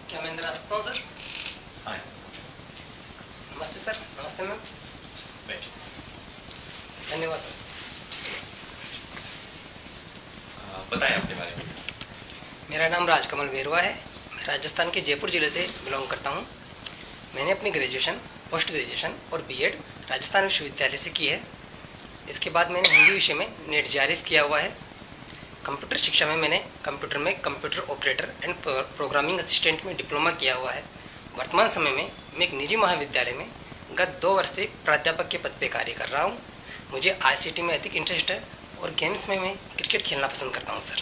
क्या मैं अंदर आ सकता हूँ सर? हाँ। नमस्ते सर। नमस्ते मैम। बैठिए। धन्यवाद सर। बताएं अपने बारे में। मेरा नाम राजकमल बेरवा है। मैं राजस्थान के जयपुर ज़िले से बिलोंग करता हूँ। मैंने अपनी ग्रेजुएशन, पोस्ट ग्रेजुएशन और बीएड राजस्थान विश्वविद्यालय से की है। इसके बाद मैंने हिंदी विषय में नेट जेआरएफ किया हुआ है। कंप्यूटर शिक्षा में मैंने computer operator and programming assistant में डिप्लोमा किया हुआ है। वर्तमान समय में मैं एक निजी महाविद्यालय में गत 2 वर्ष से प्राध्यापक के पद पर कार्य कर रहा हूँ। मुझे आईसीटी में अधिक इंटरेस्ट है और गेम्स में मैं क्रिकेट खेलना पसंद करता हूँ सर।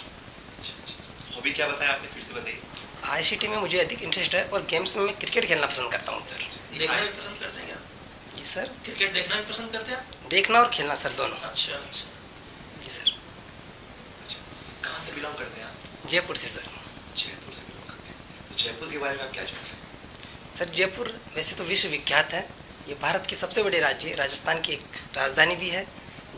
हॉबी क्या बताया आपने, फिर से बताइए। आईसीटी में मुझे अधिक इंटरेस्ट है और गेम्स में मैं क्रिकेट खेलना पसंद करता हूँ सर। देखना भी पसंद करते हैं क्या? जी सर। क्रिकेट देखना भी पसंद करते हैं आप? देखना और खेलना सर, दोनों। अच्छा अच्छा। जी सर। कहाँ से बिलोंग करते हैं आप? जयपुर से सर। जयपुर से बिलोंग करते हैं। तो जयपुर के बारे में आप क्या जानते हैं? सर जयपुर वैसे तो विश्व विख्यात है। ये भारत के सबसे बड़े राज्य राजस्थान की एक राजधानी भी है।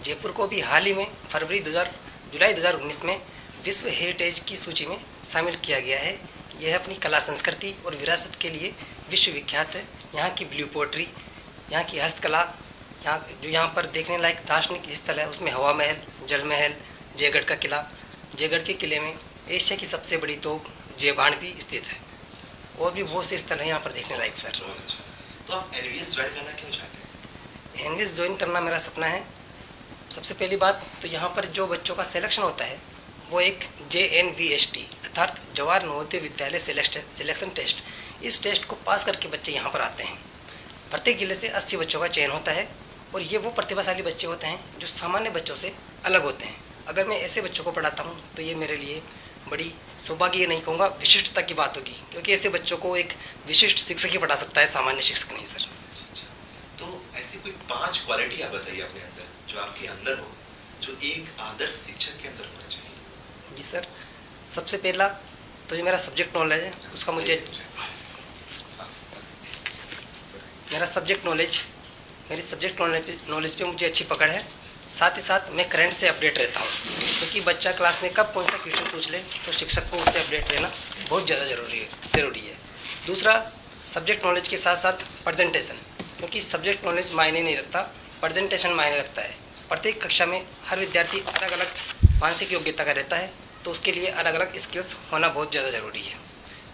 जयपुर को भी हाल ही में जुलाई 2019 में विश्व हेरिटेज की सूची में शामिल किया गया है। यह अपनी कला, संस्कृति और विरासत के लिए विश्व विख्यात है। यहाँ की ब्लू पोट्री, यहाँ की हस्तकला, यहाँ पर देखने लायक दार्शनिक स्थल है, उसमें हवा महल, जल महल, जयगढ़ का किला। जयगढ़ के किले में एशिया की सबसे बड़ी तोप जयबाण भी स्थित है और भी बहुत से स्थल हैं यहाँ पर देखने लायक सर। तो आप एनवीएस ज्वाइन करना क्यों चाहते हैं? एनवीएस ज्वाइन करना मेरा सपना है। सबसे पहली बात तो यहाँ पर जो बच्चों का सिलेक्शन होता है वो एक JNVST अर्थात जवाहर नवोदय विद्यालय सिलेक्शन टेस्ट, इस टेस्ट को पास करके बच्चे यहाँ पर आते हैं। प्रत्येक जिले से 80 बच्चों का चयन होता है और ये वो प्रतिभाशाली बच्चे होते हैं जो सामान्य बच्चों से अलग होते हैं। अगर मैं ऐसे बच्चों को पढ़ाता हूँ तो ये मेरे लिए बड़ी सौभाग्य नहीं कहूँगा, विशिष्टता की बात होगी, क्योंकि ऐसे बच्चों को एक विशिष्ट शिक्षक ही पढ़ा सकता है, सामान्य शिक्षक नहीं सर। अच्छा। तो ऐसी कोई 5 क्वालिटी आप बताइए अपने अंदर, जो आपके अंदर हो, जो एक आदर्श शिक्षक के अंदर होना चाहिए। जी सर। सबसे पहला तो जो मेरा सब्जेक्ट नॉलेज है उसका मेरी सब्जेक्ट नॉलेज पे मुझे अच्छी पकड़ है। साथ ही साथ मैं करंट से अपडेट रहता हूँ, क्योंकि बच्चा क्लास में कब कौन सा क्वेश्चन पूछ ले तो शिक्षक को उससे अपडेट रहना बहुत ज़्यादा ज़रूरी है। दूसरा, सब्जेक्ट नॉलेज के साथ साथ प्रेजेंटेशन, क्योंकि सब्जेक्ट नॉलेज मायने नहीं रखता, प्रेजेंटेशन मायने रखता है। प्रत्येक कक्षा में हर विद्यार्थी अलग अलग मानसिक योग्यता का रहता है, तो उसके लिए अलग अलग स्किल्स होना बहुत ज़्यादा ज़रूरी है।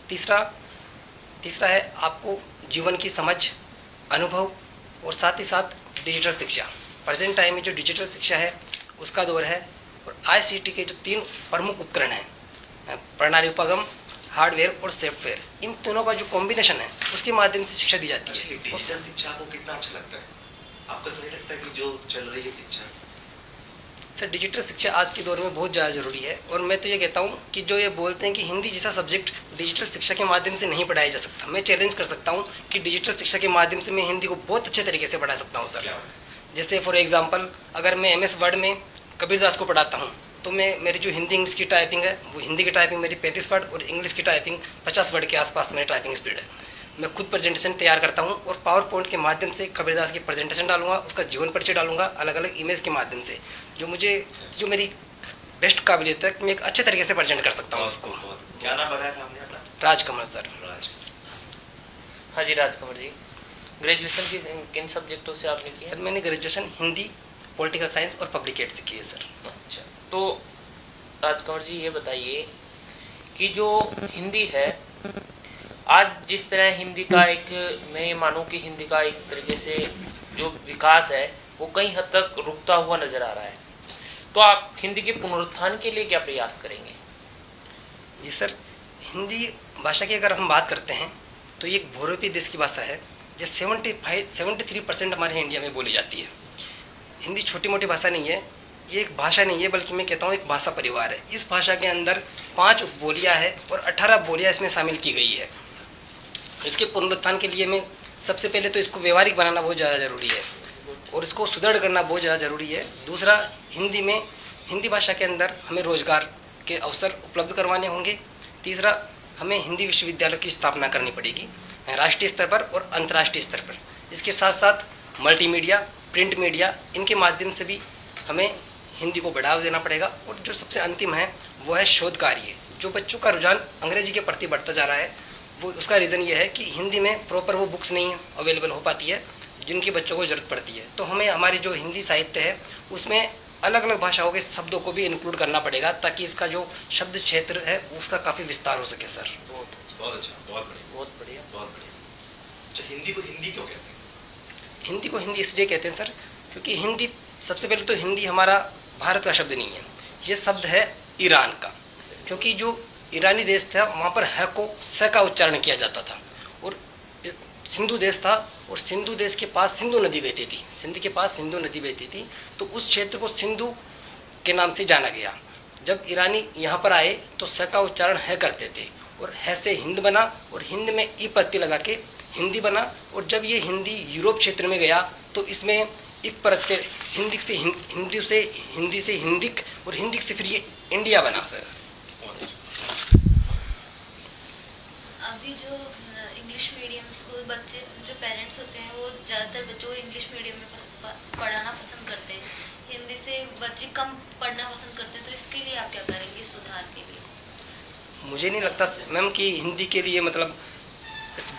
तीसरा है आपको जीवन की समझ, अनुभव और साथ ही साथ डिजिटल शिक्षा। प्रेजेंट टाइम में जो डिजिटल शिक्षा है उसका दौर है और आईसीटी के जो 3 प्रमुख उपकरण हैं, प्रणाली उपगम, हार्डवेयर और सॉफ्टवेयर, इन तीनों का जो कॉम्बिनेशन है उसके माध्यम से शिक्षा दी जाती है। डिजिटल शिक्षा आपको कितना अच्छा लगता है? आपको सही लगता है कि जो चल रही है शिक्षा? सर डिजिटल शिक्षा आज के दौर में बहुत ज़्यादा ज़रूरी है और मैं तो ये कहता हूँ कि जो ये बोलते हैं कि हिंदी जैसा सब्जेक्ट डिजिटल शिक्षा के माध्यम से नहीं पढ़ाया जा सकता, मैं चैलेंज कर सकता हूँ कि डिजिटल शिक्षा के माध्यम से मैं हिंदी को बहुत अच्छे तरीके से पढ़ा सकता हूँ सर। जैसे फॉर एग्जांपल अगर मैं MS वर्ड में कबीरदास को पढ़ाता हूँ तो मेरी जो हिंदी इंग्लिश की टाइपिंग है वो हिंदी की टाइपिंग मेरी 35 वर्ड और इंग्लिश की टाइपिंग 50 वर्ड के आसपास मेरी टाइपिंग स्पीड है। मैं खुद प्रेजेंटेशन तैयार करता हूँ और पावर पॉइंट के माध्यम से कबीरदास की प्रेजेंटेशन डालूंगा, उसका जीवन परिचय डालूंगा अलग अलग इमेज के माध्यम से, जो मेरी बेस्ट काबिलियत है, मैं एक अच्छे तरीके से प्रेजेंट कर सकता हूँ उसको। क्या नाम बताया था आपने अपना? राजकमल सर। हाँ जी राजकमल जी, ग्रेजुएशन किन सब्जेक्टों से आपने किया? सर मैंने ग्रेजुएशन हिंदी, पॉलिटिकल साइंस और पब्लिक एड से की है सर। अच्छा, तो राजकमल जी ये बताइए कि जो हिंदी है आज जिस तरह हिंदी का एक, मैं ये मानूं कि हिंदी का एक तरीके से जो विकास है वो कई हद तक रुकता हुआ नजर आ रहा है, तो आप हिंदी के पुनरुत्थान के लिए क्या प्रयास करेंगे? जी सर, हिंदी भाषा की अगर हम बात करते हैं तो ये एक बहुरूपी देश की भाषा है जो 73% हमारे इंडिया में बोली जाती है। हिंदी छोटी मोटी भाषा नहीं है, ये एक भाषा नहीं है, बल्कि मैं कहता हूँ एक भाषा परिवार है। इस भाषा के अंदर 5 उपबोलियाँ हैं और 18 बोलियाँ इसमें शामिल की गई है। इसके पुनरुत्थान के लिए मैं सबसे पहले तो इसको व्यवहारिक बनाना बहुत ज़्यादा ज़रूरी है और इसको सुदृढ़ करना बहुत ज़्यादा ज़रूरी है। दूसरा, हिंदी भाषा के अंदर हमें रोजगार के अवसर उपलब्ध करवाने होंगे। तीसरा, हमें हिंदी विश्वविद्यालय की स्थापना करनी पड़ेगी राष्ट्रीय स्तर पर और अंतर्राष्ट्रीय स्तर पर। इसके साथ साथ मल्टीमीडिया, प्रिंट मीडिया, इनके माध्यम से भी हमें हिंदी को बढ़ावा देना पड़ेगा। और जो सबसे अंतिम है वो है शोध कार्य। जो बच्चों का रुझान अंग्रेजी के प्रति बढ़ता जा रहा है वो उसका रीज़न ये है कि हिंदी में प्रॉपर वो बुक्स नहीं अवेलेबल हो पाती है जिनकी बच्चों को ज़रूरत पड़ती है। तो हमें हमारी जो हिंदी साहित्य है उसमें अलग अलग भाषाओं के शब्दों को भी इंक्लूड करना पड़ेगा ताकि इसका जो शब्द क्षेत्र है उसका काफ़ी विस्तार हो सके सर। बहुत अच्छा, बहुत अच्छा, बहुत बढ़िया, बहुत बढ़िया। बहुत बढ़िया। अच्छा, हिंदी को हिंदी क्यों कहते हैं? हिंदी को हिंदी इसलिए कहते हैं सर क्योंकि हिंदी, सबसे पहले तो हिंदी हमारा भारत का शब्द नहीं है, ये शब्द है ईरान का। क्योंकि जो ईरानी देश था वहाँ पर ह को स का उच्चारण किया जाता था, और सिंधु देश था और सिंधु देश के पास सिंधु नदी बहती थी, सिंध के पास सिंधु नदी बहती थी, तो उस क्षेत्र को सिंधु के नाम से जाना गया। जब ईरानी यहाँ पर आए तो स का उच्चारण है करते थे और है से हिंद बना और हिंद में ई प्रत्यय लगा के हिंदी बना। और जब ये हिंदी यूरोप क्षेत्र में गया तो इसमें एक प्रत्यय हिंदी से हिंदिक और हिंदिक से फिर ये इंडिया बना सर। बहुत अच्छा। अभी जो इंग्लिश मीडियम स्कूल बच्चे जो पेरेंट्स होते हैं वो ज़्यादातर बच्चों को इंग्लिश मीडियम में पढ़ाना पसंद करते हैं, हिंदी से बच्चे कम पढ़ना पसंद करते हैं, तो इसके लिए आप क्या करेंगे सुधार के लिए? मुझे नहीं लगता मैम कि हिंदी के लिए मतलब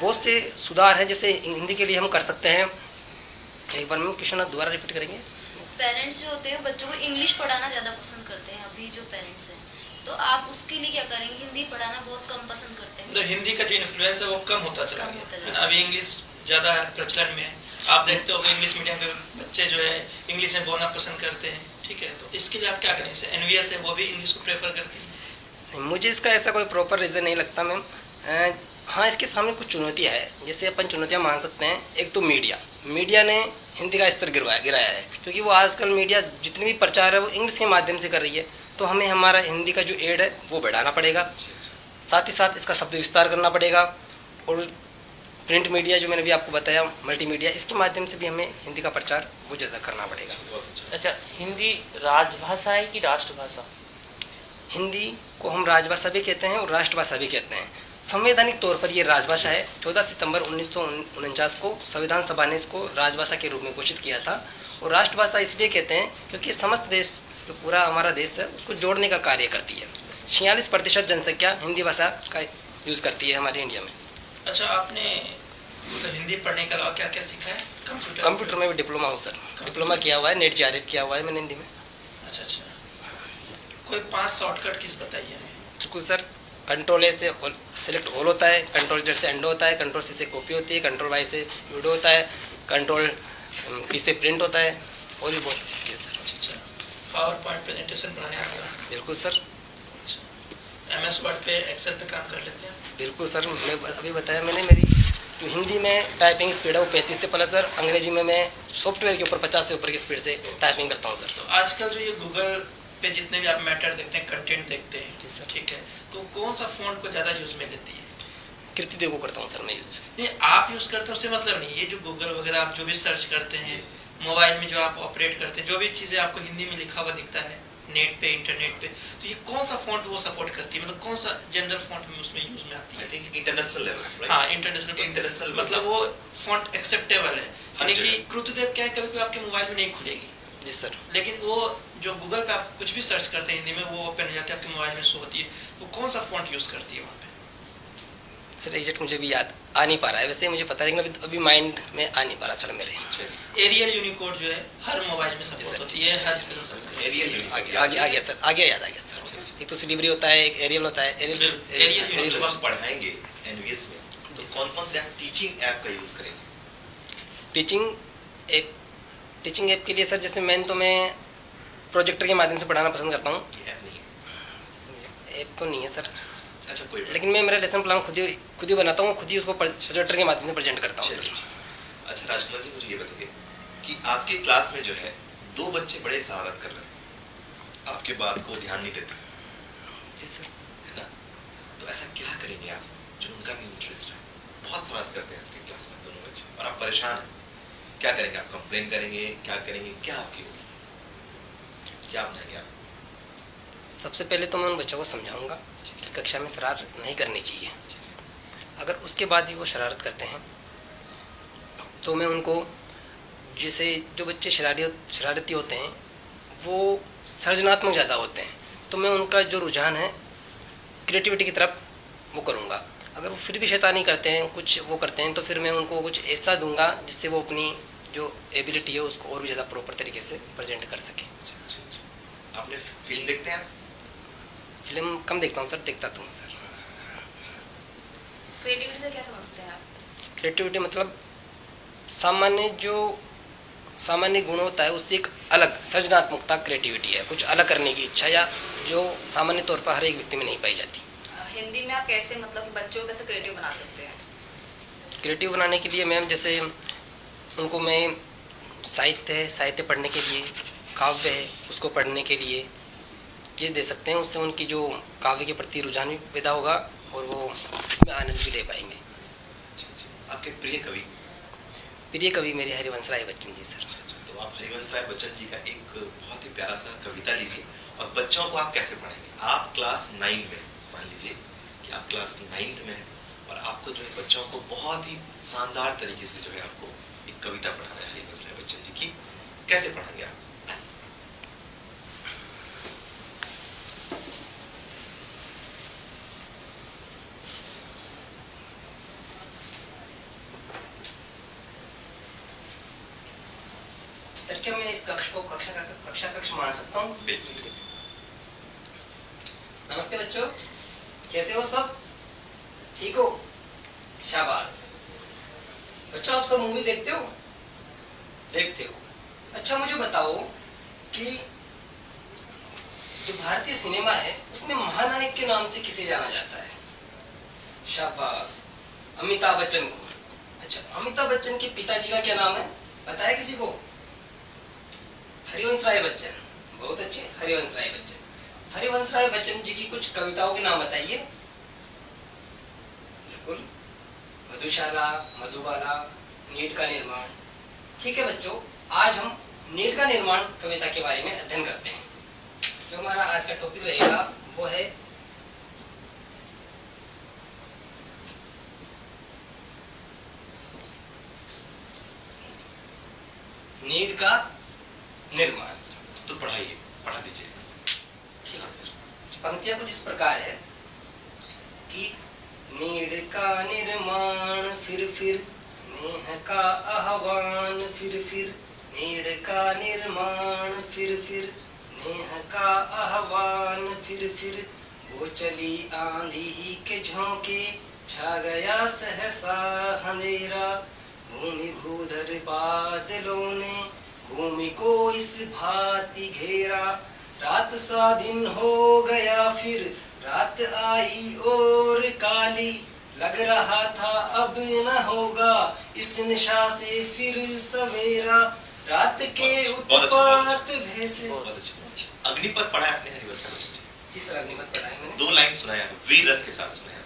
बहुत से सुधार है, जैसे हिंदी के लिए हम कर सकते हैं। एक बार मैम क्वेश्चन आप दोबारा रिपीट करेंगे? पेरेंट्स जो होते हैं बच्चों को इंग्लिश पढ़ाना ज़्यादा पसंद करते हैं अभी जो पेरेंट्स हैं, तो आप उसके लिए क्या करेंगे? हिंदी पढ़ाना बहुत कम पसंद करते हैं, तो हिंदी का जो इन्फ्लुएंस है वो कम होता चला कम होता गया जा है ना। अभी इंग्लिश ज़्यादा प्रचलन में है, आप देखते हो इंग्लिश मीडियम के बच्चे जो है इंग्लिश में बोलना पसंद करते हैं, ठीक है। तो इसके लिए आप क्या करें? जैसे एनवीएस है वो भी इंग्लिश को प्रेफर करती है। मुझे इसका ऐसा कोई प्रॉपर रीज़न नहीं लगता मैम। हाँ, इसके सामने कुछ चुनौतियाँ है, जैसे अपन चुनौतियाँ मान सकते हैं। एक तो मीडिया ने हिंदी का स्तर गिराया है, क्योंकि वो आजकल मीडिया जितनी भी प्रचार है वो इंग्लिश के माध्यम से कर रही है। तो हमें हमारा हिंदी का जो एड है वो बढ़ाना पड़ेगा, साथ ही साथ इसका शब्द विस्तार करना पड़ेगा। और प्रिंट मीडिया जो मैंने भी आपको बताया, मल्टीमीडिया, इसके माध्यम से भी हमें हिंदी का प्रचार वो ज़्यादा करना पड़ेगा। बहुत अच्छा। अच्छा, हिंदी राजभाषा है कि राष्ट्रभाषा? हिंदी को हम राजभाषा भी कहते हैं और राष्ट्रभाषा भी कहते हैं। संवैधानिक तौर पर ये राजभाषा है। 14 सितंबर 1949 को संविधान सभा ने इसको राजभाषा के रूप में घोषित किया था। और राष्ट्रभाषा इसलिए कहते हैं क्योंकि समस्त देश, जो पूरा हमारा देश है, उसको जोड़ने का कार्य करती है। 46% जनसंख्या हिंदी भाषा का यूज़ करती है हमारे इंडिया में। अच्छा, आपने मतलब हिंदी पढ़ने के अलावा क्या क्या सीखा है? कंप्यूटर में भी डिप्लोमा हूँ सर, डिप्लोमा किया हुआ है, नेट JRF किया हुआ है मैंने हिंदी में। अच्छा अच्छा, कोई 5 शॉर्टकट कीज बताइए हमें। बिल्कुल सर। कंट्रोल A से सिलेक्ट ऑल होता है, कंट्रोल Z से एंड होता है, कंट्रोल C से कॉपी होती है, कंट्रोल Y से वीडियो होता है, कंट्रोल P से प्रिंट होता है, और भी बहुत सी चीज़ें सर। अच्छा अच्छा, पावर पॉइंट प्रेजेंटेशन बनाने आता है? बिल्कुल सर। MS वर्ड पे, एक्सेल पे काम कर लेते हैं? बिल्कुल सर। मैं अभी बताया मैंने, मेरी जो हिंदी में टाइपिंग स्पीड है वो 35 से प्लस सर। अंग्रेजी में मैं सॉफ्टवेयर के ऊपर 50 से ऊपर की स्पीड से टाइपिंग करता हूँ सर। तो आजकल जो ये गूगल पे जितने भी आप मैटर देखते हैं, कंटेंट देखते हैं, जी सर। ठीक है, तो कौन सा फ़ॉन्ट को ज़्यादा यूज़ में लेती है? कृति देव को करता हूँ सर मैं यूज़। नहीं, आप यूज़ करते हो उससे मतलब नहीं, ये जो गूगल वगैरह आप जो भी सर्च करते हैं, मोबाइल में जो आप ऑपरेट करते हैं, जो भी चीज़ें आपको हिंदी में लिखा हुआ दिखता है नेट पे, इंटरनेट पे, तो ये कौन सा फॉन्ट वो सपोर्ट करती है? मतलब कौन सा जनरल फॉन्ट में उसमें यूज में आती है? I think international level. हाँ, इंटरनेशनल मतलब वो फॉन्ट एक्सेप्टेबल है, यानी कि कृतदेव क्या है, कभी कभी आपके मोबाइल में नहीं खुलेगी। जी सर। लेकिन वो जो गूगल पे आप कुछ भी सर्च करते हैं हिंदी में, वो ओपन हो जाती है, आपके मोबाइल में शो होती है। वो कौन सा फॉन्ट यूज करती है वहाँ पे? सर एग्जैक्ट मुझे भी याद आ नहीं पा रहा है, वैसे मुझे पता है लेकिन अभी माइंड में आ नहीं पा रहा सर मेरे। एरियल यूनिकोड जो है हर मोबाइल में सपोर्ट होती है, हर जगह सपोर्ट होती है। एरियल आगे आ गया सर, आगे याद आ गया सर। एक तो डिलीवरी होता है, एक एरियल होता है। एरियल जब हम पढ़ाएंगे एनवीएस में, तो कौन कौन से आप टीचिंग ऐप का यूज करेंगे? टीचिंग ऐप के लिए सर जैसे मैं प्रोजेक्टर के माध्यम से पढ़ाना पसंद करता हूँ। ऐप नहीं है? ऐप तो नहीं है सर, अच्छा, कोई लेकिन मैं मेरा लेसन प्लान खुद ही बनाता हूँ, खुद ही उसको प्रोजेक्टर के माध्यम से प्रेजेंट करता हूँ। अच्छा राजकुमार जी, मुझे ये बताइए कि आपके क्लास में जो है 2 बच्चे बड़े शरारत कर रहे हैं, आपके बात को ध्यान नहीं देते, जी सर। है ना? तो ऐसा क्या करेंगे आप जो उनका भी इंटरेस्ट है? बहुत शरारत करते हैं आपकी क्लास में दोनों बच्चे और आप परेशान हैं, क्या करेंगे आप? कंप्लेन करेंगे? क्या करेंगे? क्या आपकी होगी, क्या बनाएंगे आप? सबसे पहले तो मैं उन बच्चों को समझाऊंगा कि कक्षा में शरारत नहीं करनी चाहिए। अगर उसके बाद भी वो शरारत करते हैं तो मैं उनको, जैसे जो बच्चे शरारती होते हैं वो सृजनात्मक ज़्यादा होते हैं, तो मैं उनका जो रुझान है क्रिएटिविटी की तरफ वो करूँगा। अगर वो फिर भी शैतानी करते हैं, कुछ वो करते हैं, तो फिर मैं उनको कुछ ऐसा दूंगा जिससे वो अपनी जो एबिलिटी है उसको और भी ज़्यादा प्रॉपर तरीके से प्रेजेंट कर सके। आपने फिल्म देखते हैं? फिल्म कम देखता हूँ सर, देखता तो हूँ सर। क्रिएटिविटी से क्या समझते हैं आप? क्रिएटिविटी मतलब सामान्य गुण होता है, उससे एक अलग सृजनात्मकता क्रिएटिविटी है, कुछ अलग करने की इच्छा, या जो सामान्य तौर पर हर एक व्यक्ति में नहीं पाई जाती। हिंदी में आप कैसे मतलब कि बच्चों को कैसे क्रिएटिव बना सकते हैं? क्रिएटिव बनाने के लिए मैम जैसे उनको मैं साहित्य पढ़ने के लिए, काव्य है उसको पढ़ने के लिए ये दे सकते हैं, उससे उनकी जो काव्य के प्रति रुझान भी पैदा होगा और वो इसमें आनंद भी ले पाएंगे। आपके प्रिय कवि मेरे हरिवंश राय बच्चन जी सर। तो आप हरिवंश राय बच्चन जी का एक बहुत ही प्यारा सा कविता लीजिए और बच्चों को आप कैसे पढ़ाएंगे? आप क्लास 9 में, मान लीजिए कि आप क्लास 9th में हैं और आपको जो है बच्चों को बहुत ही शानदार तरीके से जो है आपको एक कविता पढ़ाना है हरिवंश राय बच्चन जी की, कैसे पढ़ाएंगे आप? सर क्या मैं इस कक्ष को कक्षा कक्ष मान सकता हूँ? बिल्कुल। नमस्ते बच्चों, कैसे हो सब? ठीक हो? शाबाश। बच्चों आप सब मूवी देखते हो? देखते हो। अच्छा मुझे बताओ कि जो भारतीय सिनेमा है उसमें महानायक के नाम से किसे जाना जाता है? शाबाश, अमिताभ बच्चन को। अच्छा, अमिताभ बच्चन के पिताजी का क्या नाम है, पता है किसी को? हरिवंश राय बच्चन। बहुत अच्छे, हरिवंश राय बच्चन। हरिवंश राय बच्चन जी की कुछ कविताओं के नाम बताइए। बिल्कुल, मधुशाला, मधुबाला, नीड का निर्माण। ठीक है बच्चों, आज हम नीड का निर्माण कविता के बारे में अध्ययन करते हैं। जो हमारा आज का टॉपिक रहेगा वो है नीड का निर्माण। तो पढ़ा दीजिए। ठीक है सर। पंक्तियां कुछ इस प्रकार है कि नीड का निर्माण फिर नेह का आह्वान फिर नीड का निर्माण फिर नेह का आह्वान फिर वो चली आंधी के झोंके छा गया सहसा अंधेरा भूमि भूधर बादलों ने भूमि को इस भांति घेरा रात सा दिन हो गया फिर रात आई और काली लग रहा था अब न होगा इस निशा से फिर सवेरा रात के उत्पात भैसे। अग्निपथ पढ़ा है आपने हरिवंश राय बच्चन जी? जी सर, अग्निपथ पढ़ा है मैंने। 2 लाइन सुनाया, वीर रस के साथ सुनाया।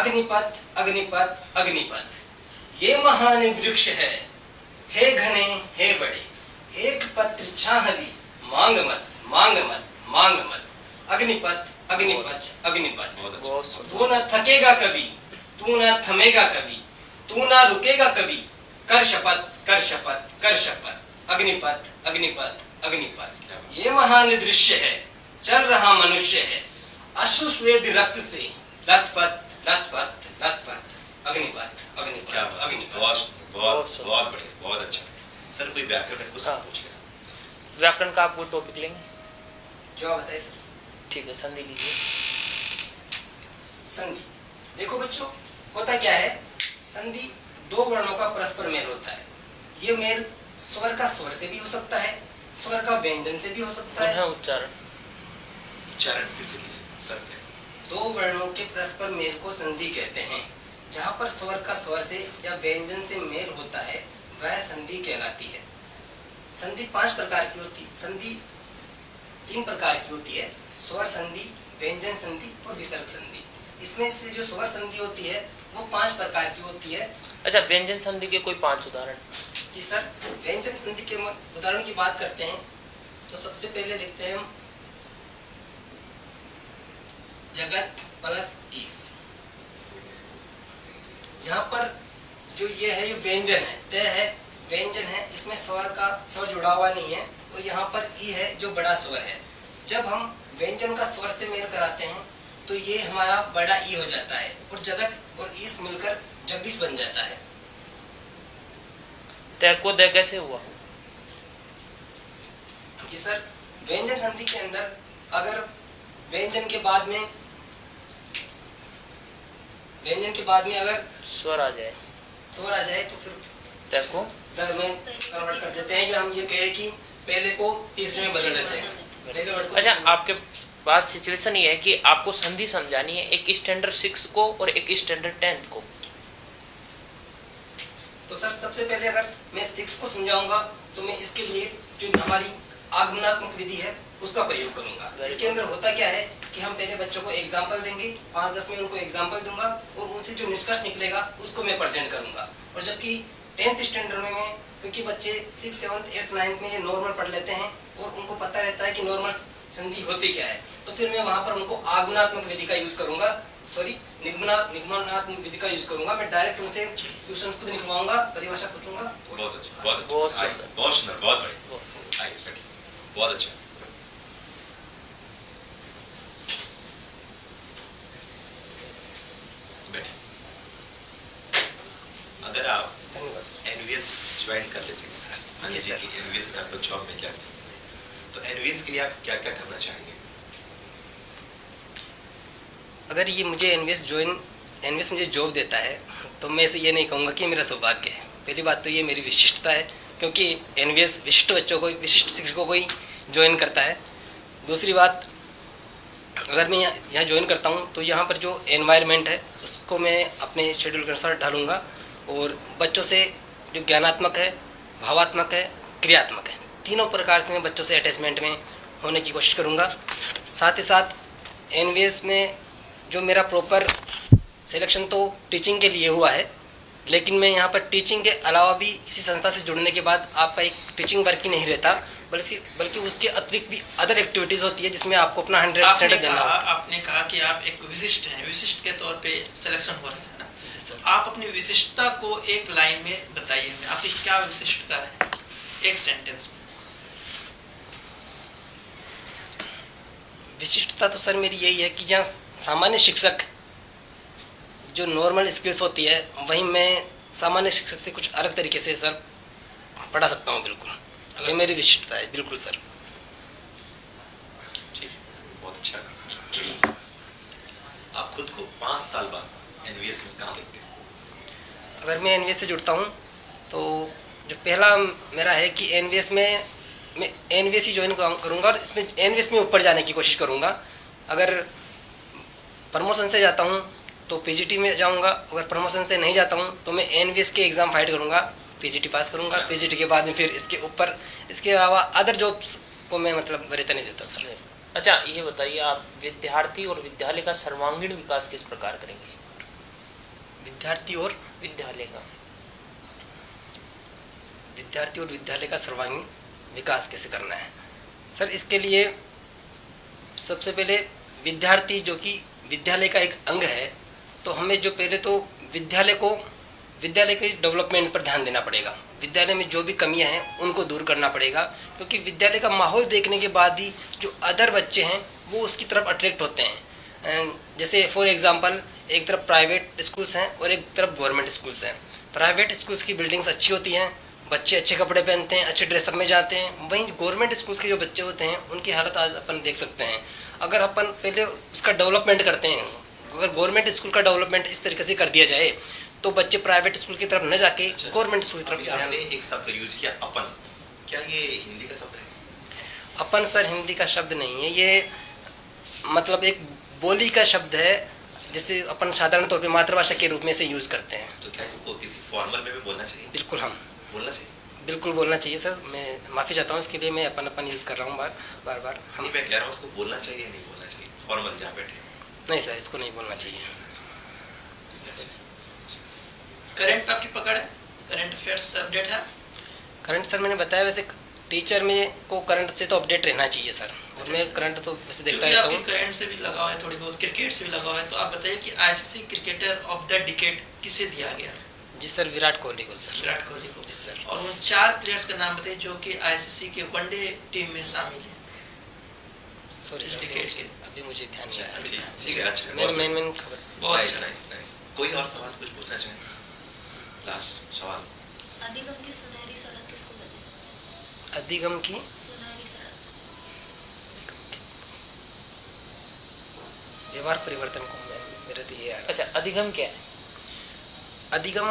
अग्निपथ अग्निपथ अग्निपथ ये महान वृक्ष है, हे घने हे बड़े, एक पत्र छाह भी मांग मत मांग मत मांग मत। अग्निपथ अग्निपथ अग्निपथ, तू न थकेगा कभी, तू न थमेगा कभी, तू न रुकेगा कभी, कर शपथ कर शपथ कर शपथ। अग्निपथ अग्निपथ अग्निपथ ये महान दृश्य है, चल रहा मनुष्य है, अश्रु श्वेत रक्त से लथपथ लथपथ लथपथ। अग्निपथ अग्निपथ अग्निपथ। बहुत बढ़िया, बहुत अच्छा। सर कोई व्याकरण को पूछ लेना। व्याकरण का आप कोई टॉपिक लेंगे? जो आप बताइए सर। ठीक है, संधि लीजिए। संधि देखो बच्चों, होता क्या है, संधि 2 वर्णों का परस्पर मेल होता है। ये मेल स्वर का स्वर से भी हो सकता है, स्वर का व्यंजन से भी हो सकता है। उच्चारण फिर से कीजिए सर। 2 वर्णों के परस्पर मेल को संधि कहते हैं। जहाँ पर स्वर का स्वर से या व्यंजन से मेल होता है वह संधि कहलाती है। संधि 5 प्रकार की होती है। संधि 3 प्रकार की होती है, स्वर संधि, व्यंजन संधि और विसर्ग संधि। इसमें से जो स्वर संधि होती है वो 5 प्रकार की होती है। अच्छा, व्यंजन संधि के कोई 5 उदाहरण? जी सर, व्यंजन संधि के उदाहरण की बात करते हैं तो सबसे पहले देखते हैं हम जगत प्लस ईस। यहाँ पर जो ये है, ये व्यंजन है, तय है, व्यंजन है, इसमें स्वर जुड़ा हुआ नहीं है और यहाँ पर ई है जो बड़ा स्वर है। जब हम व्यंजन का स्वर से मेल कराते हैं तो ये हमारा बड़ा ई हो जाता है और जगत और ईस मिलकर जगदीश बन जाता है। तय को दय कैसे हुआ? जी सर, व्यंजन संधि के अंदर अगर व्यंजन के बाद में अगर स्वर आ जाए तो फिर तय को दर में कन्वर्ट कर देते हैं, या हम ये कहें कि पहले को तीसरे में बदल देते हैं। पहले वर्ड को अच्छा, तीसरे में- आपके पास सिचुएशन ये है कि आपको संधि समझानी है एक स्टैंडर्ड 6 को और एक स्टैंडर्ड 10 को। तो सर सबसे पहले अगर मैं 6 को समझाऊंगा तो मैं इसके लिए जो हमारी आगमनात्मक विधि है उसका प्रयोग करूंगा। इसके अंदर होता क्या है कि हम पहले बच्चों को एग्जाम्पल देंगे, 5-10 में उनको एग्जाम्पल दूंगा और उनसे जो निष्कर्ष निकलेगा उसको मैं प्रेजेंट करूंगा। और जबकि 10th स्टैंडर्ड में क्योंकि बच्चे 6th 7th 8th 9th में ये नॉर्मल पढ़ लेते हैं और उनको पता रहता है कि नॉर्मल संधि होती क्या है, तो फिर मैं वहां पर उनको आगमनात्मक विधि का यूज करूंगा, निगमनात्मक विधि का यूज करूंगा। मैं डायरेक्ट उनसे क्वेश्चन खुद निकलवाऊंगा, परिभाषा पूछूंगा। बहुत अच्छा, बहुत बहुत सुंदर। बहुत सुंदर, बहुत बढ़िया। आइए बैठिए, बहुत अच्छा। बैठिए। अगर आप धन्यवाद सर। एनवीएस ज्वाइन कर लेते हैं, मान जी लीजिए सर। कि एनवीएस में आप लोग जॉब में क्या थे, तो एनवीएस के लिए आप क्या क्या करना चाहेंगे? अगर ये मुझे एनवीएस मुझे जॉब देता है तो मैं इसे ये नहीं कहूँगा कि मेरा सौभाग्य है। पहली बात तो ये मेरी विशिष्टता है, क्योंकि एनवीएस विशिष्ट बच्चों को, विशिष्ट शिक्षकों को ही ज्वाइन करता है। दूसरी बात, अगर मैं यहाँ ज्वाइन करता हूँ तो यहाँ पर जो एनवायरनमेंट है उसको मैं अपने शेड्यूल के अनुसार ढालूँगा और बच्चों से जो ज्ञानात्मक है, भावात्मक है, क्रियात्मक है, तीनों प्रकार से मैं बच्चों से अटैचमेंट में होने की कोशिश करूँगा। साथ ही साथ एनवीएस में जो मेरा प्रॉपर सिलेक्शन तो टीचिंग के लिए हुआ है, लेकिन मैं यहाँ पर टीचिंग के अलावा भी किसी संस्था से जुड़ने के बाद आपका एक टीचिंग वर्क ही नहीं रहता, बल्कि उसके अतिरिक्त भी अदर एक्टिविटीज़ होती है जिसमें आपको अपना 100% देना होता है। आपने कहा कि आप एक विशिष्ट हैं, विशिष्ट के तौर पे सिलेक्शन हो रहे हैं ना, तो आप अपनी विशिष्टता को एक लाइन में बताइए हमें, आपकी क्या विशिष्टता है एक सेंटेंस में। विशिष्टता तो सर मेरी यही है कि जहाँ सामान्य शिक्षक जो नॉर्मल स्किल्स होती है वहीं मैं सामान्य शिक्षक से कुछ अलग तरीके से सर पढ़ा सकता हूँ। बिल्कुल ये मेरी विशिष्टता है, बिल्कुल सर। ठीक है, बहुत अच्छा। आप खुद को 5 साल बाद एनवीएस में कहाँ देखते हैं? अगर मैं एनवीएस से जुड़ता हूँ तो जो पहला मेरा है कि एनवीएस में मैं एनवीएस ही ज्वाइन करूँगा और इसमें एनवीएस में ऊपर जाने की कोशिश करूँगा। अगर प्रमोशन से जाता हूँ तो पीजीटी में जाऊँगा, अगर प्रमोशन से नहीं जाता हूँ तो मैं एनवीएस के एग्ज़ाम फाइट करूँगा, पीजीटी पास करूँगा। पीजीटी के बाद में फिर इसके ऊपर, इसके अलावा अदर जॉब्स को मैं मतलब वरीयता नहीं देता सर। अच्छा, ये बताइए आप विद्यार्थी और विद्यालय का सर्वांगीण विकास किस प्रकार करेंगे? विद्यार्थी और विद्यालय का सर्वांगीण विकास कैसे करना है सर? इसके लिए सबसे पहले विद्यार्थी जो कि विद्यालय का एक अंग है, तो हमें जो पहले तो विद्यालय के डेवलपमेंट पर ध्यान देना पड़ेगा। विद्यालय में जो भी कमियां हैं उनको दूर करना पड़ेगा, क्योंकि विद्यालय का माहौल देखने के बाद ही जो अदर बच्चे हैं वो उसकी तरफ अट्रैक्ट होते हैं। जैसे फॉर एग्जांपल, एक तरफ प्राइवेट स्कूल्स हैं और एक तरफ गवर्नमेंट स्कूल्स हैं। प्राइवेट स्कूल्स की बिल्डिंग्स अच्छी होती हैं, बच्चे अच्छे कपड़े पहनते हैं, अच्छे ड्रेसअप में जाते हैं। वहीं गवर्नमेंट स्कूल्स के जो बच्चे होते हैं उनकी हालत आज अपन देख सकते हैं। अगर अपन पहले उसका डेवलपमेंट करते हैं, अगर गवर्नमेंट स्कूल का डेवलपमेंट इस तरीके से कर दिया जाए तो बच्चे प्राइवेट स्कूल की तरफ न जाके गवर्नमेंट स्कूल की अभी तरफ आपने एक शब्द यूज किया अपन, क्या ये हिंदी का शब्द है? अपन सर हिंदी का शब्द नहीं है, ये मतलब एक बोली का शब्द है, जैसे अपन साधारण तौर पे मातृभाषा के रूप में से यूज करते हैं। तो क्या इसको किसी फॉर्मल में भी बोलना चाहिए? बिल्कुल, हम बोलना चाहिए। बिल्कुल बोलना चाहिए सर। मैं माफ़ी चाहता हूँ इसके लिए, मैं अपन यूज़ कर रहा हूँ बार हम। नहीं, मैं कह रहा हूँ उसको बोलना चाहिए नहीं बोलना चाहिए, फॉर्मल जहाँ बैठे? नहीं सर, इसको नहीं बोलना चाहिए। करंट आपकी पकड़ है, करंट अफेयर्स अपडेट है? करंट सर मैंने बताया, वैसे टीचर में को करंट से तो अपडेट रहना चाहिए सर, और मैं करंट तो वैसे देखता रहता हूँ। करंट से भी लगा हुआ है, थोड़ी बहुत क्रिकेट से भी लगा हुआ है, तो आप बताइए कि ICC cricketer of the decade किसे दिया गया? जी सर, विराट कोहली को सर। विराट कोहली को। जी सर। और उन 4 प्लेयर्स का नाम बताइए जो कि आईसीसी के वनडे टीम में शामिल है सॉरी इस सर, डिकेड के। अभी मुझे ध्यान नहीं आ ठीक रहा। ठीक है, अच्छा मेन खबर। बहुत नाइस अच्छा। Nice nice. कोई और सवाल कुछ पूछना चाहेंगे? लास्ट सवाल। अधिगम की सुनहरी सड़क किसको कहते हैं? अधिगम की सुनहरी सड़क। व्यवहार परिवर्तन को मेरे तो ये आ रहा है। अच्छा, अधिगम क्या है? अधिगम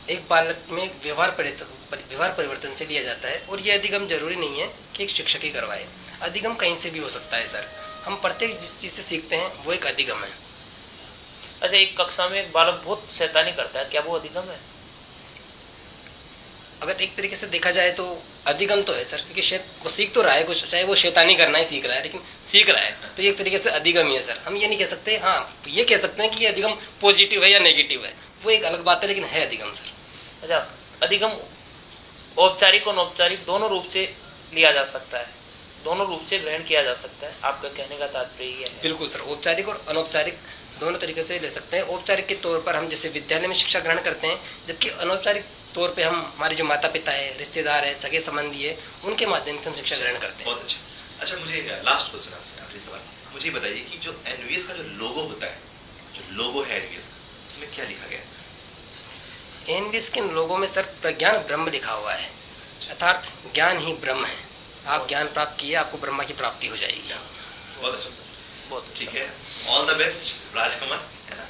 एक बालक में व्यवहार परिवर्तन से लिया जाता है, और ये अधिगम जरूरी नहीं है कि एक शिक्षक ही करवाए। अधिगम कहीं से भी हो सकता है सर। हम प्रत्येक जिस चीज़ से सीखते हैं वो एक अधिगम है। अच्छा, एक कक्षा में एक बालक बहुत शैतानी करता है, क्या वो अधिगम है? अगर एक तरीके से देखा जाए तो अधिगम तो है सर, क्योंकि वो सीख तो रहा है कुछ, चाहे वो शैतानी करना ही सीख रहा है, लेकिन सीख रहा है, तो ये एक तरीके से अधिगम ही है सर। हम ये नहीं कह सकते, हाँ ये कह सकते हैं कि ये अधिगम पॉजिटिव है या नेगेटिव है, वो एक अलग बात है, लेकिन है अधिगम सर। अच्छा, अधिगम औपचारिक और अनौपचारिक दोनों रूप से लिया जा सकता है, दोनों रूप से ग्रहण किया जा सकता है, आपका कहने का तात्पर्य ये है? बिल्कुल सर, औपचारिक और अनौपचारिक दोनों तरीके से ले सकते हैं। औपचारिक के तौर पर हम जैसे विद्यालय में शिक्षा ग्रहण करते हैं, जबकि अनौपचारिक तौर पे हम हमारे जो माता पिता है, रिश्तेदार है, सगे संबंधी है, उनके माध्यम से हम शिक्षा ग्रहण करते हैं। बहुत अच्छा। अच्छा, मुझे लास्ट क्वेश्चन आपसे, आखिरी सवाल, मुझे बताइए कि जो एनवीएस का जो लोगो होता है, जो लोगो है एनवीएस का, उसमें क्या लिखा गया है? एनवीएस के लोगों में सर प्रज्ञान ब्रह्म लिखा हुआ है, अर्थात ज्ञान ही ब्रह्म है। आप ज्ञान प्राप्त किए, आपको ब्रह्मा की प्राप्ति हो जाएगी। बहुत अच्छा, बहुत ठीक है। ऑल द बेस्ट राजकमल, है ना?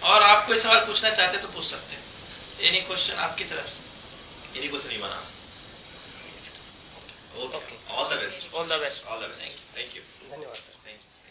और आप कोई सवाल पूछना चाहते तो पूछ सकते हैं, एनी क्वेश्चन आपकी तरफ से। Any question you want ask? Okay, Okay. All the best, all the best. All the best. Thank you, धन्यवाद सर। Thank you.